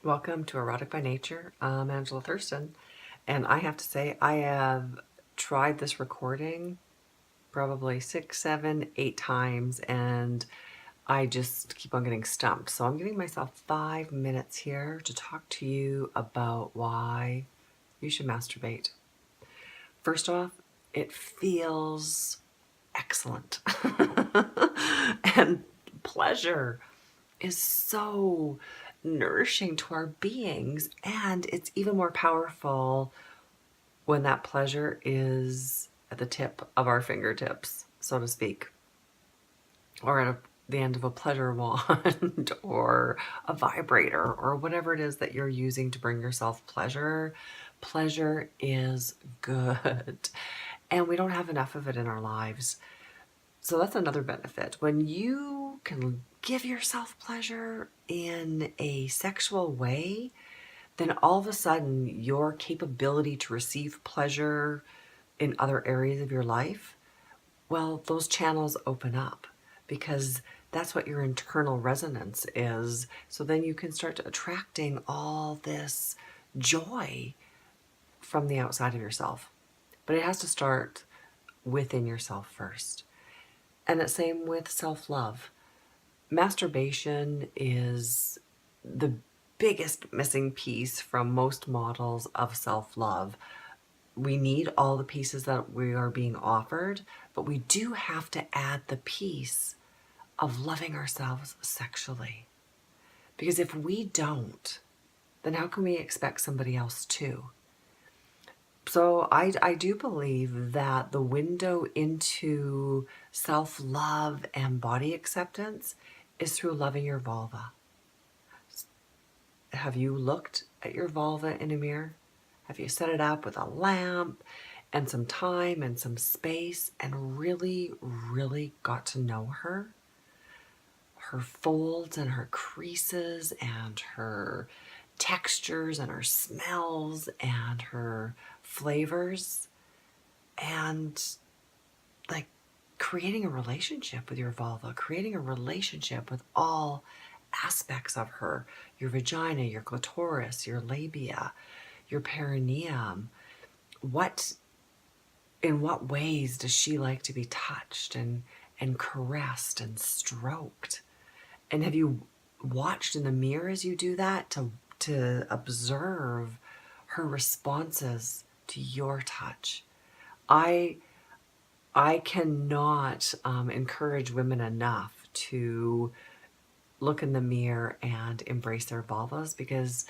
Welcome to Erotic by Nature. I'm Angela Thurston, and I have to say I have tried this recording probably 6, 7, 8 times, and I just keep on getting stumped. So I'm giving myself 5 minutes here to talk to you about why you should masturbate. First off, it feels excellent. And pleasure is so nourishing to our beings, and it's even more powerful when that pleasure is at the tip of our fingertips, so to speak, or at the end of a pleasure wand or a vibrator or whatever it is that you're using to bring yourself pleasure. Pleasure is good, and we don't have enough of it in our lives. So that's another benefit. When you can give yourself pleasure in a sexual way, then all of a sudden your capability to receive pleasure in other areas of your life, well, those channels open up because that's what your internal resonance is. So then you can start attracting all this joy from the outside of yourself. But it has to start within yourself first. And the same with self-love. Masturbation is the biggest missing piece from most models of self-love. We need all the pieces that we are being offered, but we do have to add the piece of loving ourselves sexually. Because if we don't, then how can we expect somebody else to? So I do believe that the window into self-love and body acceptance is through loving your vulva. Have you looked at your vulva in a mirror? Have you set it up with a lamp and some time and some space and really, really got to know her? Her folds and her creases and her textures and her smells and her flavors, and like creating a relationship with your vulva, creating a relationship with all aspects of her, your vagina, your clitoris, your labia, your perineum. In what ways does she like to be touched and caressed and stroked? And have you watched in the mirror as you do that to observe her responses to your touch? I cannot encourage women enough to look in the mirror and embrace their vulvas, because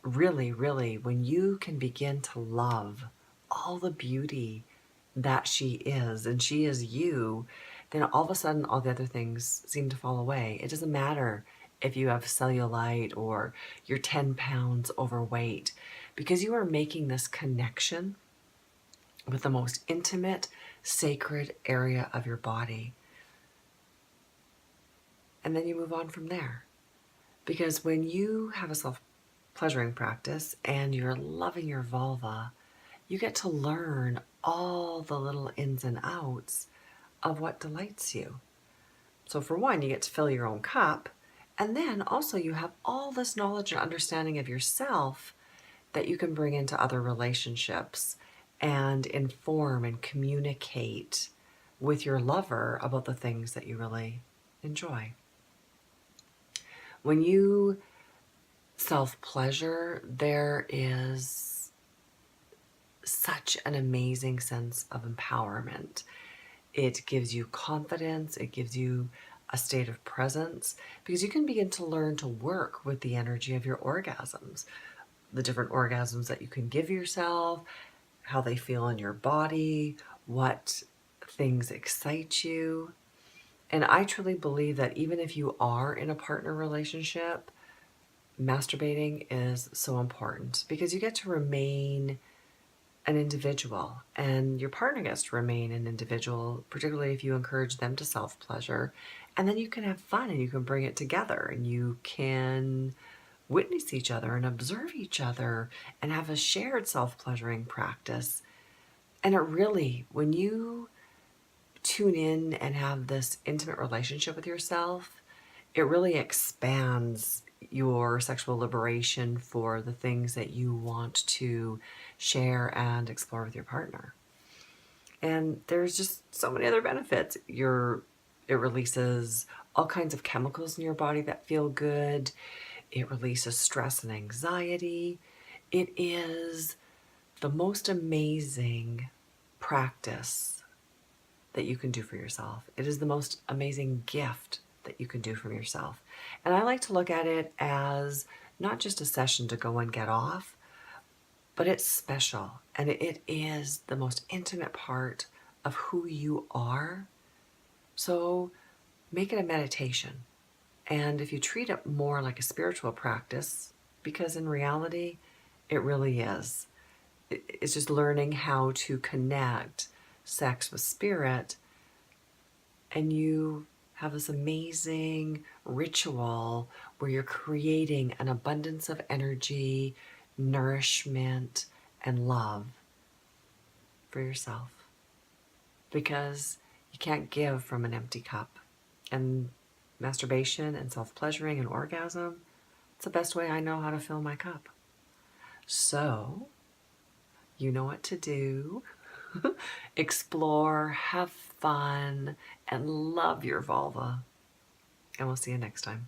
really, really, when you can begin to love all the beauty that she is, and she is you, then all of a sudden all the other things seem to fall away. It doesn't matter if you have cellulite or you're 10 pounds overweight, because you are making this connection with the most intimate, sacred area of your body. And then you move on from there. Because when you have a self-pleasuring practice and you're loving your vulva, you get to learn all the little ins and outs of what delights you. So for one, you get to fill your own cup, and then also you have all this knowledge and understanding of yourself that you can bring into other relationships and inform and communicate with your lover about the things that you really enjoy. When you self-pleasure, there is such an amazing sense of empowerment. It gives you confidence, it gives you a state of presence, because you can begin to learn to work with the energy of your orgasms, the different orgasms that you can give yourself, how they feel in your body, what things excite you. And I truly believe that even if you are in a partner relationship, masturbating is so important, because you get to remain an individual and your partner gets to remain an individual, particularly if you encourage them to self-pleasure. And then you can have fun and you can bring it together and you can witness each other and observe each other and have a shared self-pleasuring practice. And it really, when you tune in and have this intimate relationship with yourself, it really expands your sexual liberation for the things that you want to share and explore with your partner. And there's just so many other benefits. It releases all kinds of chemicals in your body that feel good. It releases stress and anxiety. It is the most amazing practice that you can do for yourself. It is the most amazing gift that you can do for yourself. And I like to look at it as not just a session to go and get off, but it's special, and it is the most intimate part of who you are. So make it a meditation. And if you treat it more like a spiritual practice, because in reality, it really is. It's just learning how to connect sex with spirit, and you have this amazing ritual where you're creating an abundance of energy, nourishment, and love for yourself, because you can't give from an empty cup. And masturbation and self-pleasuring and orgasm, it's the best way I know how to fill my cup. So you know what to do. Explore, have fun, and love your vulva. And we'll see you next time.